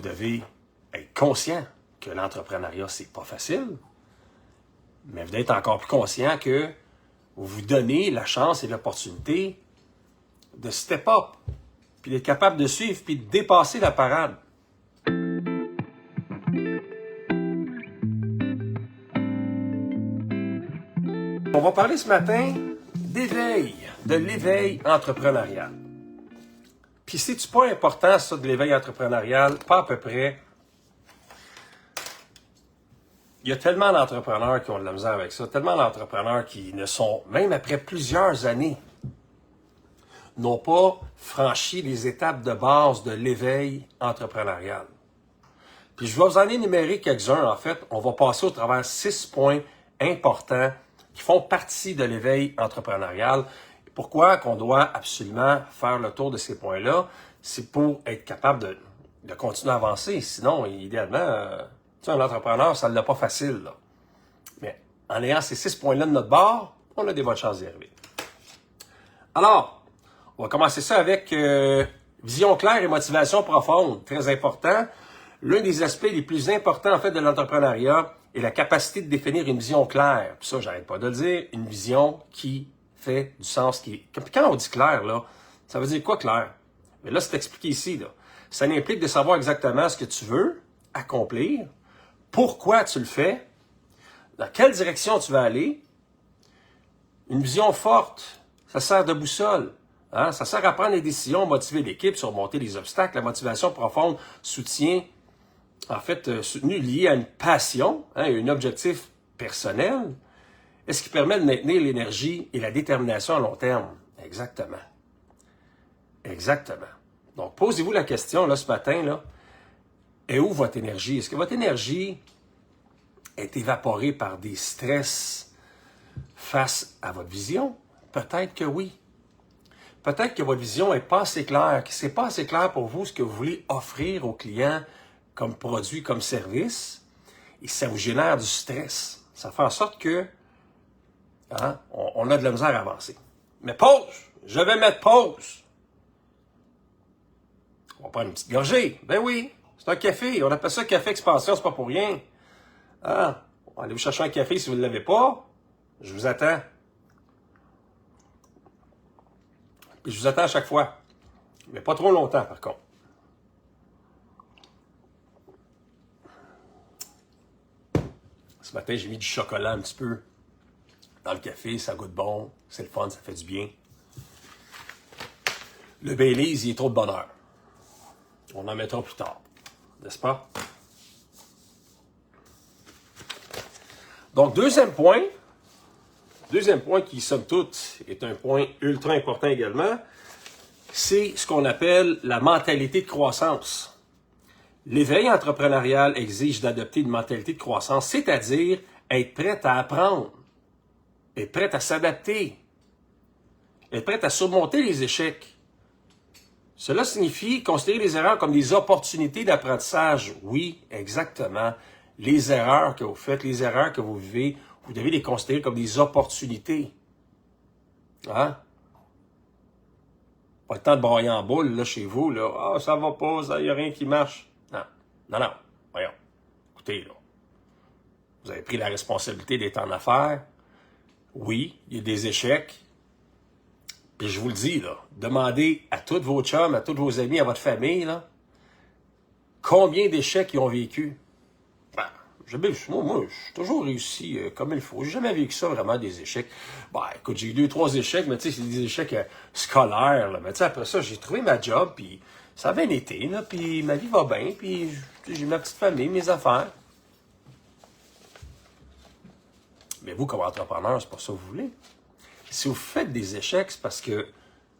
devez être conscient que l'entrepreneuriat, c'est pas facile, mais vous devez être encore plus conscient que vous vous donnez la chance et l'opportunité de step up, puis d'être capable de suivre, puis de dépasser la parade. On va parler ce matin d'éveil, de l'éveil entrepreneurial. Puis c'est-tu pas important ça de l'éveil entrepreneurial? Pas à peu près. Il y a tellement d'entrepreneurs qui ont de la misère avec ça, tellement d'entrepreneurs qui ne sont, même après plusieurs années, n'ont pas franchi les étapes de base de l'éveil entrepreneurial. Puis je vais vous en énumérer quelques-uns, en fait. On va passer au travers 6 points importants qui font partie de l'éveil entrepreneurial. Pourquoi qu'on doit absolument faire le tour de ces points-là? C'est pour être capable de continuer à avancer. Sinon, idéalement, un entrepreneur, ça ne l'a pas facile, là. Mais en ayant ces 6 points-là de notre bord, on a des bonnes chances d'y arriver. Alors, on va commencer ça avec vision claire et motivation profonde. Très important. L'un des aspects les plus importants, en fait, de l'entrepreneuriat est la capacité de définir une vision claire. Puis ça, j'arrête pas de le dire, une vision qui fait du sens. Quand on dit clair, là, ça veut dire quoi clair? Mais là, c'est expliqué ici, là. Ça implique de savoir exactement ce que tu veux accomplir, pourquoi tu le fais, dans quelle direction tu vas aller. Une vision forte, ça sert de boussole. Hein? Ça sert à prendre des décisions, motiver l'équipe, surmonter les obstacles. La motivation profonde soutient, en fait, soutenu lié à une passion, hein, un objectif personnel, et ce qui permet de maintenir l'énergie et la détermination à long terme. Exactement. Exactement. Donc, posez-vous la question, là, ce matin, là, est où votre énergie? Est-ce que votre énergie est évaporée par des stress face à votre vision? Peut-être que oui. Peut-être que votre vision n'est pas assez claire, que ce n'est pas assez clair pour vous ce que vous voulez offrir aux clients comme produit, comme service, et ça vous génère du stress. Ça fait en sorte que on a de la misère à avancer. Mais pause! Je vais mettre pause! On va prendre une petite gorgée. Ben oui, c'est un café. On appelle ça café expansion, c'est pas pour rien. Ah, allez vous chercher un café si vous ne l'avez pas. Je vous attends. Puis je vous attends à chaque fois. Mais pas trop longtemps, par contre. Ce matin, j'ai mis du chocolat un petit peu dans le café. Ça goûte bon. C'est le fun, ça fait du bien. Le Baileys, il est trop de bonheur. On en mettra plus tard. N'est-ce pas? Donc, deuxième point qui, somme toute, est un point ultra important également, c'est ce qu'on appelle la mentalité de croissance. L'éveil entrepreneurial exige d'adopter une mentalité de croissance, c'est-à-dire être prêt à apprendre, être prêt à s'adapter, être prêt à surmonter les échecs. Cela signifie considérer les erreurs comme des opportunités d'apprentissage. Oui, exactement. Les erreurs que vous faites, les erreurs que vous vivez, vous devez les considérer comme des opportunités. Hein? Pas le temps de broyer en boule, là, chez vous, là. Ah, ça va pas, il n'y a rien qui marche. Non. Voyons. Écoutez, là. Vous avez pris la responsabilité d'être en affaires. Oui, il y a des échecs. Puis je vous le dis, là, demandez à tous vos chums, à tous vos amis, à votre famille, là, combien d'échecs ils ont vécu. Moi, j'ai toujours réussi comme il faut. J'ai jamais vécu ça vraiment, des échecs. Écoute, j'ai eu 2-3 échecs, mais tu sais, c'est des échecs scolaires. Là. Mais tu sais, après ça, j'ai trouvé ma job, puis ça a bien été, là, puis ma vie va bien, puis j'ai ma petite famille, mes affaires. Mais vous, comme entrepreneur, c'est pas ça que vous voulez. Si vous faites des échecs, c'est parce que...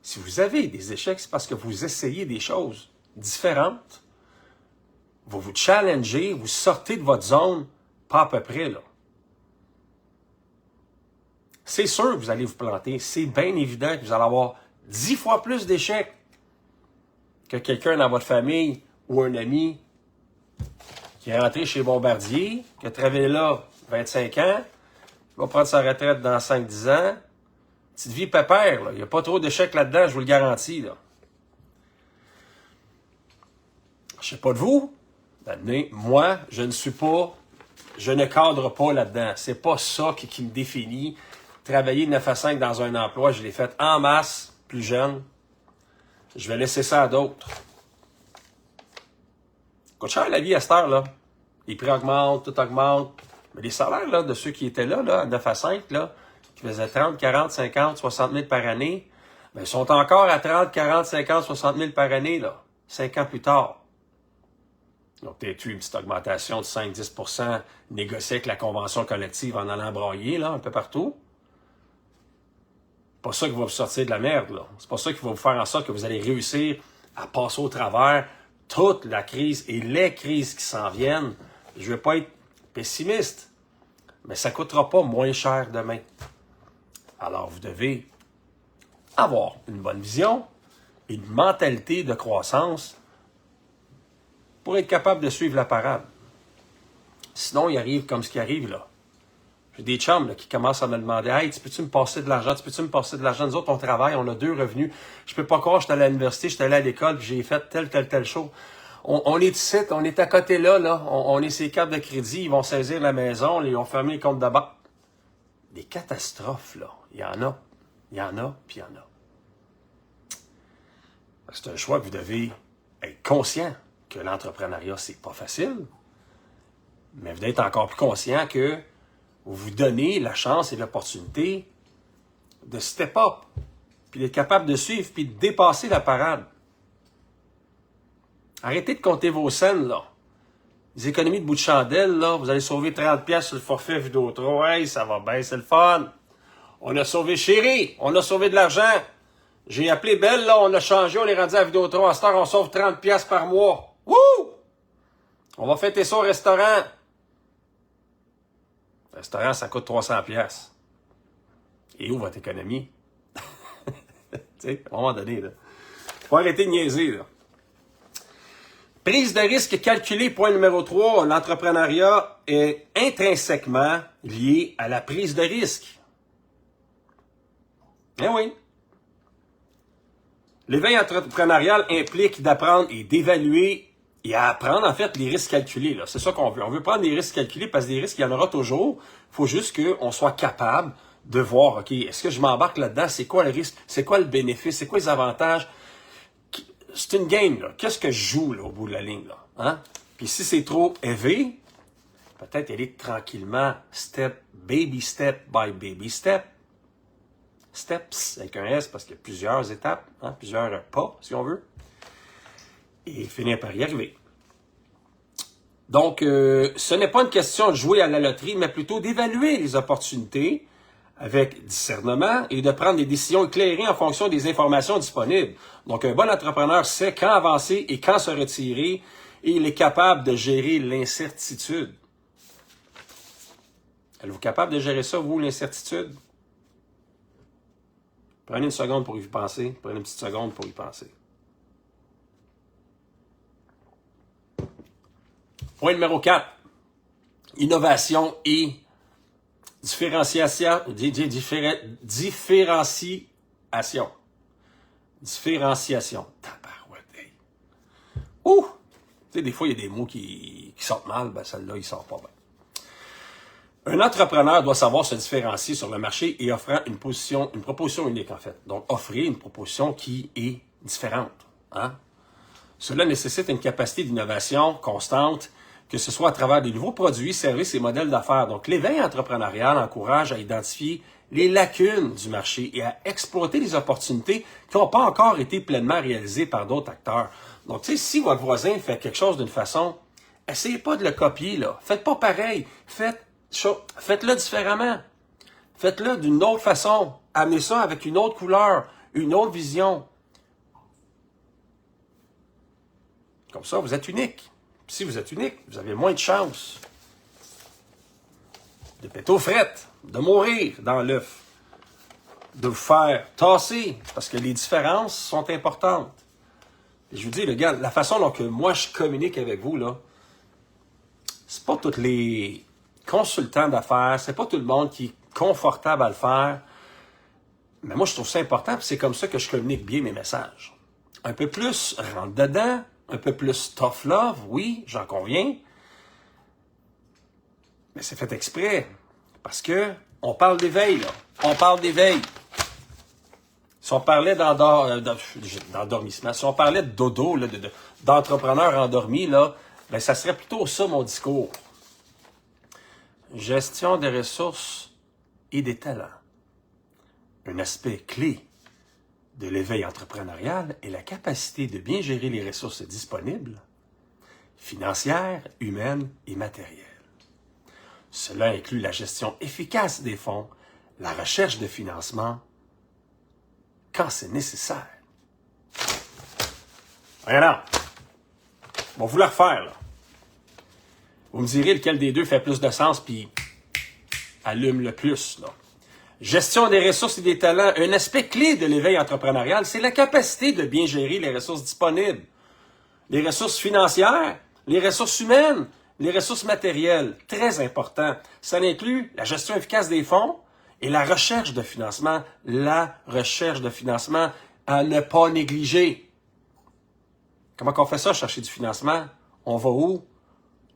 Si vous avez des échecs, c'est parce que vous essayez des choses différentes. Vous vous challengez, vous sortez de votre zone, pas à peu près, là. C'est sûr que vous allez vous planter. C'est bien évident que vous allez avoir 10 fois plus d'échecs que quelqu'un dans votre famille ou un ami qui est rentré chez Bombardier, qui a travaillé là 25 ans, qui va prendre sa retraite dans 5-10 ans. Petite vie pépère, là. Il n'y a pas trop d'échecs là-dedans, je vous le garantis, là. Je sais pas de vous, Mais moi, je ne cadre pas là-dedans. C'est pas ça qui me définit. Travailler de 9 à 5 dans un emploi, je l'ai fait en masse, plus jeune. Je vais laisser ça à d'autres. Coûte cher la vie à cette heure-là. Les prix augmentent, tout augmente. Mais les salaires là, de ceux qui étaient là, à 9 à 5, là, qui faisaient 30, 40, 50, 60 000 par année, ben, ils sont encore à 30, 40, 50, 60 000 par année, là, 5 ans plus tard. Ils ont peut-être eu une petite augmentation de 5-10 négociée avec la convention collective en allant broyer, là, un peu partout. C'est pas ça qui va vous sortir de la merde, là. C'est pas ça qui va vous faire en sorte que vous allez réussir à passer au travers toute la crise et les crises qui s'en viennent. Je veux pas être pessimiste, mais ça coûtera pas moins cher demain. Alors, vous devez avoir une bonne vision, une mentalité de croissance pour être capable de suivre la parade. Sinon, il arrive comme ce qui arrive là. J'ai des chums là, qui commencent à me demander « Hey, tu peux-tu me passer de l'argent? Tu peux-tu me passer de l'argent? Nous autres, on travaille, on a 2 revenus. Je peux pas croire, j'étais allé à l'université, j'étais allé à l'école, puis j'ai fait telle chose. On est ici, on est à côté là. On est ces cartes de crédit, ils vont saisir la maison, ils vont fermer les comptes de banque. » Des catastrophes, là. Il y en a, puis il y en a. C'est un choix que vous devez être conscient que l'entrepreneuriat, c'est pas facile, mais vous devez être encore plus conscient que vous vous donnez la chance et l'opportunité de step up, puis d'être capable de suivre, puis de dépasser la parade. Arrêtez de compter vos scènes, là. Les économies de bout de chandelle, là, vous allez sauver 30$ sur le forfait Vidéotron. Hey, ça va bien, c'est le fun. On a sauvé Chéri, on a sauvé de l'argent. J'ai appelé Belle, là, on a changé, on est rendu à Vidéotron. À cette heure, on sauve 30$ par mois. Wouh! On va fêter ça au restaurant. Le restaurant, ça coûte 300$. Et où votre économie? Tu sais, à un moment donné, là. Faut arrêter de niaiser, là. Prise de risque calculée, point numéro 3. L'entrepreneuriat est intrinsèquement lié à la prise de risque. Eh oui. L'éveil entrepreneurial implique d'apprendre et d'évaluer et à apprendre, en fait, les risques calculés. Là. C'est ça qu'on veut. On veut prendre des risques calculés parce que des risques, il y en aura toujours. Il faut juste qu'on soit capable de voir, OK, est-ce que je m'embarque là-dedans? C'est quoi le risque? C'est quoi le bénéfice? C'est quoi les avantages? C'est une game, là. Qu'est-ce que je joue, là, au bout de la ligne, là? Hein? Puis si c'est trop élevé, peut-être aller tranquillement, baby step by baby step. Steps, avec un S, parce qu'il y a plusieurs étapes, hein, plusieurs pas, si on veut. Et finir par y arriver. Donc, ce n'est pas une question de jouer à la loterie, mais plutôt d'évaluer les opportunités avec discernement et de prendre des décisions éclairées en fonction des informations disponibles. Donc, un bon entrepreneur sait quand avancer et quand se retirer et il est capable de gérer l'incertitude. Êtes-vous capable de gérer ça, vous, l'incertitude? Prenez une seconde pour y penser. Prenez une petite seconde pour y penser. Point numéro 4. Innovation et différenciation. Différenciation. Tabarouette. Ouh! Tu sais, des fois, il y a des mots qui sortent mal. Ben, celle-là, il sort pas bien. Un entrepreneur doit savoir se différencier sur le marché et offrir une proposition unique, en fait. Donc, offrir une proposition qui est différente. Hein? Cela nécessite une capacité d'innovation constante, que ce soit à travers des nouveaux produits, services et modèles d'affaires. Donc, l'éveil entrepreneurial encourage à identifier les lacunes du marché et à exploiter les opportunités qui n'ont pas encore été pleinement réalisées par d'autres acteurs. Donc, tu sais, si votre voisin fait quelque chose d'une façon, essayez pas de le copier, là. Faites pas pareil. Faites-le différemment. Faites-le d'une autre façon. Amenez ça avec une autre couleur, une autre vision. Comme ça, vous êtes unique. Puis si vous êtes unique, vous avez moins de chances de péter aux frettes, de mourir dans l'œuf, de vous faire tasser, parce que les différences sont importantes. Et je vous dis, regarde, la façon dont moi je communique avec vous, là, c'est pas tous les consultants d'affaires, c'est pas tout le monde qui est confortable à le faire. Mais moi, je trouve ça important, puis c'est comme ça que je communique bien mes messages. Un peu plus rentre dedans, un peu plus tough love, oui, j'en conviens. Mais c'est fait exprès. Parce que on parle d'éveil, là. On parle d'éveil. Si on parlait d'endormissement, si on parlait de dodo, là, d'entrepreneur endormi, là, ben ça serait plutôt ça mon discours. Gestion des ressources et des talents. Un aspect clé de l'éveil entrepreneurial est la capacité de bien gérer les ressources disponibles, financières, humaines et matérielles. Cela inclut la gestion efficace des fonds, la recherche de financement, quand c'est nécessaire. Regardez, on va vous la refaire, là. Vous me direz lequel des deux fait plus de sens, puis allume le plus, là. Gestion des ressources et des talents. Un aspect clé de l'éveil entrepreneurial, c'est la capacité de bien gérer les ressources disponibles. Les ressources financières, les ressources humaines, les ressources matérielles. Très important. Ça inclut la gestion efficace des fonds et la recherche de financement. La recherche de financement à ne pas négliger. Comment on fait ça, chercher du financement? On va où?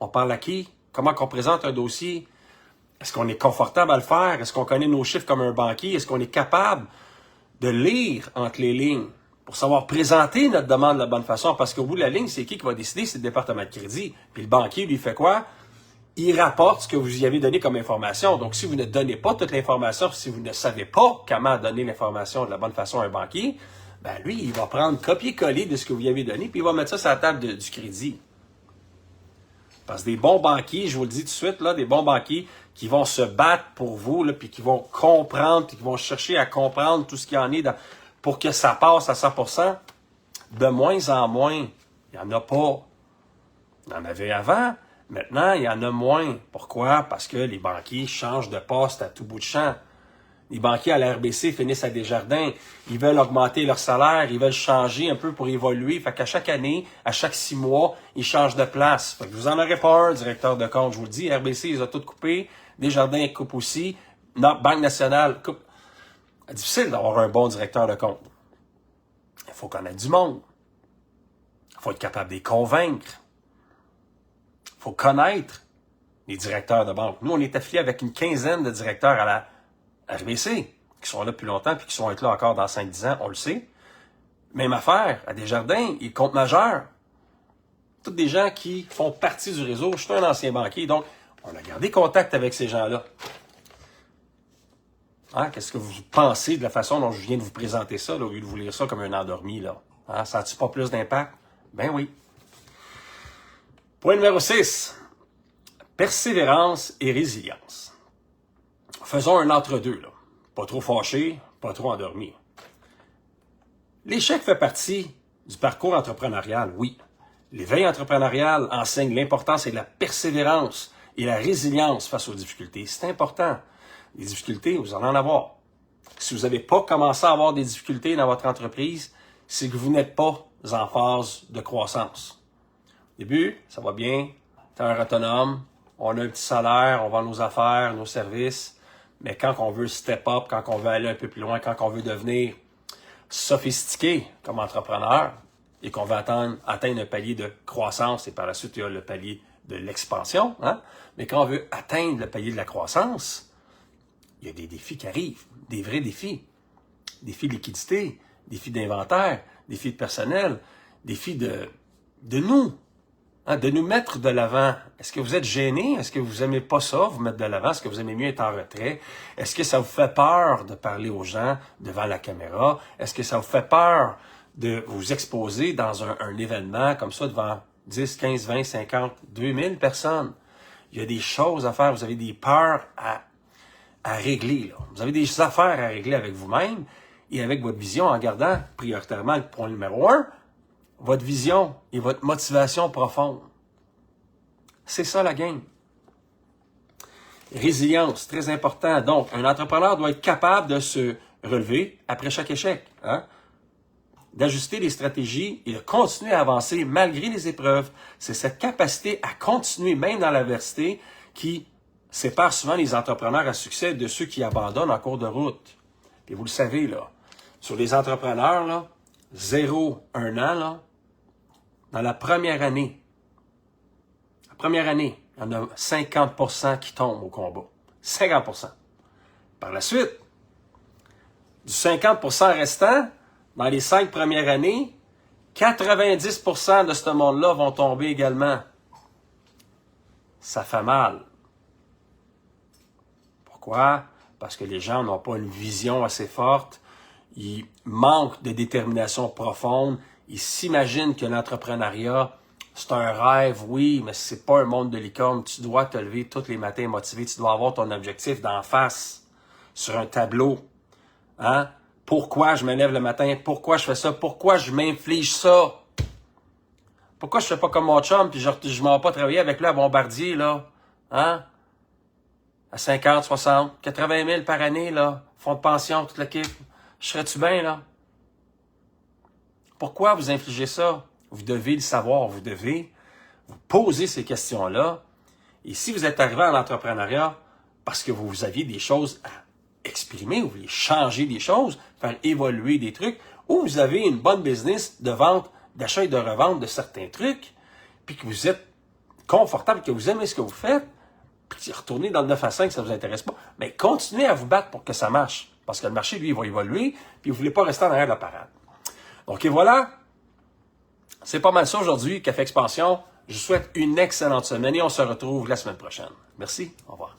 On parle à qui? Comment on présente un dossier? Est-ce qu'on est confortable à le faire? Est-ce qu'on connaît nos chiffres comme un banquier? Est-ce qu'on est capable de lire entre les lignes pour savoir présenter notre demande de la bonne façon? Parce qu'au bout de la ligne, c'est qui va décider? C'est le département de crédit. Puis le banquier, lui, fait quoi? Il rapporte ce que vous y avez donné comme information. Donc, si vous ne donnez pas toute l'information, si vous ne savez pas comment donner l'information de la bonne façon à un banquier, ben lui, il va prendre copier-coller de ce que vous y avez donné, puis il va mettre ça sur la table du crédit. Parce que des bons banquiers, je vous le dis tout de suite, là, des bons banquiers qui vont se battre pour vous, là, puis qui vont comprendre, puis qui vont chercher à comprendre tout ce qu'il y en est pour que ça passe à 100%, de moins en moins. Il n'y en a pas. Il y en avait avant. Maintenant, il y en a moins. Pourquoi? Parce que les banquiers changent de poste à tout bout de champ. Les banquiers à la RBC finissent à Desjardins. Ils veulent augmenter leur salaire, ils veulent changer un peu pour évoluer. Fait qu'à chaque année, à chaque 6 mois, ils changent de place. Fait que vous en aurez pas un, directeur de compte, je vous le dis. RBC, ils ont tout coupé. Desjardins coupe aussi. Banque nationale coupe. C'est difficile d'avoir un bon directeur de compte. Il faut connaître du monde. Il faut être capable de les convaincre. Il faut connaître les directeurs de banque. Nous, on est affiliés avec une quinzaine de directeurs à la RBC, qui sont là depuis longtemps puis qui sont être là encore dans 5-10 ans, on le sait. Même affaire, à Desjardins, ils comptent majeurs. Tous des gens qui font partie du réseau. Je suis un ancien banquier, donc on a gardé contact avec ces gens-là. Hein? Qu'est-ce que vous pensez de la façon dont je viens de vous présenter ça, là, au lieu de vous lire ça comme un endormi, là? Hein? Ça n'a-tu pas plus d'impact? Ben oui. Point numéro 6. Persévérance et résilience. Faisons un entre-deux, là. Pas trop fâché, pas trop endormi. L'échec fait partie du parcours entrepreneurial, oui. L'éveil entrepreneurial enseigne l'importance et la persévérance et la résilience face aux difficultés. C'est important. Les difficultés, vous allez en avoir. Si vous n'avez pas commencé à avoir des difficultés dans votre entreprise, c'est que vous n'êtes pas en phase de croissance. Au début, ça va bien, tu es un autonome, on a un petit salaire, on vend nos affaires, nos services. Mais quand on veut step up, quand on veut aller un peu plus loin, quand on veut devenir sophistiqué comme entrepreneur et qu'on veut atteindre un palier de croissance et par la suite, il y a le palier de l'expansion. Hein? Mais quand on veut atteindre le palier de la croissance, il y a des défis qui arrivent, des vrais défis. Défis de liquidité, défis d'inventaire, défis de personnel, défis de nous. Hein, de nous mettre de l'avant. Est-ce que vous êtes gêné? Est-ce que vous aimez pas ça, vous mettre de l'avant? Est-ce que vous aimez mieux être en retrait? Est-ce que ça vous fait peur de parler aux gens devant la caméra? Est-ce que ça vous fait peur de vous exposer dans un événement comme ça devant 10, 15, 20, 50, 2000 personnes? Il y a des choses à faire. Vous avez des peurs à régler. Là. Vous avez des affaires à régler avec vous-même et avec votre vision en gardant prioritairement le point numéro 1, votre vision et votre motivation profonde. C'est ça la game. Résilience, très important. Donc, un entrepreneur doit être capable de se relever après chaque échec. Hein? D'ajuster les stratégies et de continuer à avancer malgré les épreuves. C'est cette capacité à continuer, même dans l'adversité, qui sépare souvent les entrepreneurs à succès de ceux qui abandonnent en cours de route. Et vous le savez, là, sur les entrepreneurs, là, 0-1 an, là, dans la première année, il y en a 50% qui tombent au combat. 50%. Par la suite, du 50% restant, dans les 5 premières années, 90% de ce monde-là vont tomber également. Ça fait mal. Pourquoi? Parce que les gens n'ont pas une vision assez forte. Ils manquent de détermination profonde. Ils s'imaginent que l'entrepreneuriat, c'est un rêve, oui, mais c'est pas un monde de licorne. Tu dois te lever tous les matins motivé. Tu dois avoir ton objectif d'en face, sur un tableau. Hein? Pourquoi je me lève le matin? Pourquoi je fais ça? Pourquoi je m'inflige ça? Pourquoi je fais pas comme mon chum puis je m'en vais pas travailler avec lui à Bombardier, là? Hein? À 50, 60, 80 000 par année, là. Fonds de pension, toute l'équipe. Je serais-tu bien, là? Pourquoi vous infligez ça? Vous devez le savoir. Vous devez vous poser ces questions-là. Et si vous êtes arrivé en entrepreneuriat parce que vous aviez des choses à exprimer, vous voulez changer des choses, faire évoluer des trucs, ou vous avez une bonne business de vente, d'achat et de revente de certains trucs, puis que vous êtes confortable, que vous aimez ce que vous faites, puis retournez dans le 9 à 5, ça ne vous intéresse pas, mais continuez à vous battre pour que ça marche. Parce que le marché, lui, il va évoluer, puis vous ne voulez pas rester en arrière de la parade. Donc, et voilà. C'est pas mal ça aujourd'hui, Café Expansion. Je vous souhaite une excellente semaine et on se retrouve la semaine prochaine. Merci. Au revoir.